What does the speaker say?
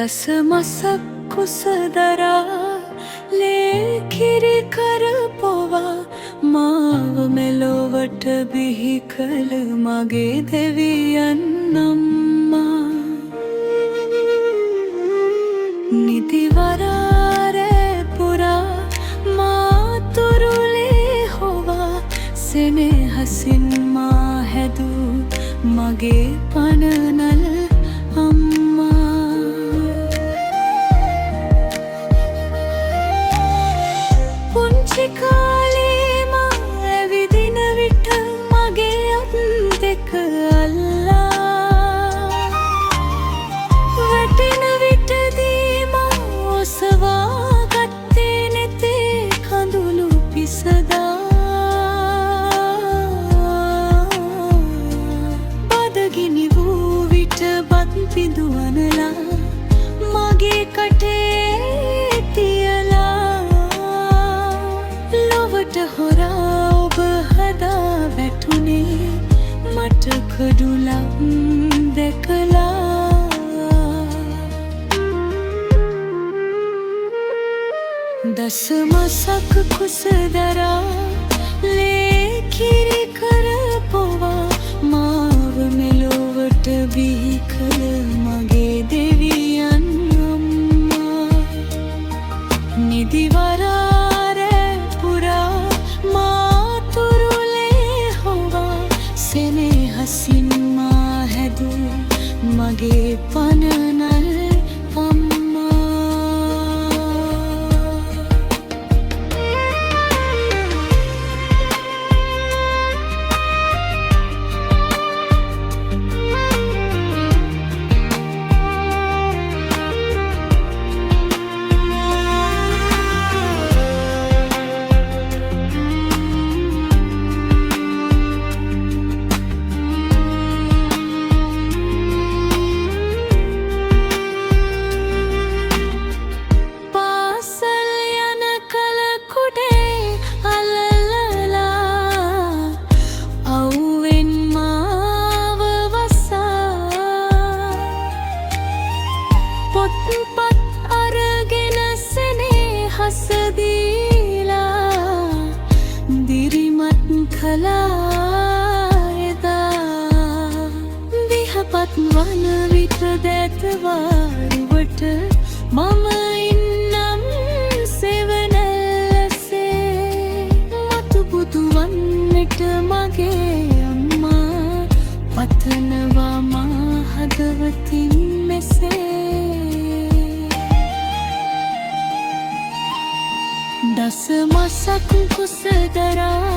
දස මසක් කුසදරා ලේකිරි කරපොවා මාව මෙලොවට බිහි කළ මගේ දෙවියන් අම්මා. නිදිවරාරේ පුරා මාතුරුලේ හොවා සෙනෙහසින් මා හැදූ මගේ පනනල අම්මා. පුංචි කාලේ මා ඇවිදින විට මගේ අත් දෙක අල්ලා වැටෙන විටදී මා ඔසවා ගත්තේ නෙතේ කඳුළු පිසදා. බදගිනි වූ විට බත් පිදුවනලා මගේ කටේ තියලා ලොවට හොරා ඔබ හදා වැටුනේ මට කඩුලක් දැකලා. දස මසක් කුසදරා ලේකිරි කරපොවා මාව මෙලොවට බිහි කළ මගේ දෙවියන් අම්මා. නිදිවරාරේ පුරා මාතුරුලේ හොවා සෙනෙහසින් මා හැදූ මගේ පනනල් අම්මා. පොත්පත් අරගෙන සෙනෙහස දීලා දිරිමත් කළා එදා. විහපත් වන විට දැත වාරුවට මම ඉන්නම් සෙවණැල්ලසේ. මතු බුදු වන්නට මගේ අම්මා පතනවා මා හදවතින් මෙසේ. දස මසක් කුසදරා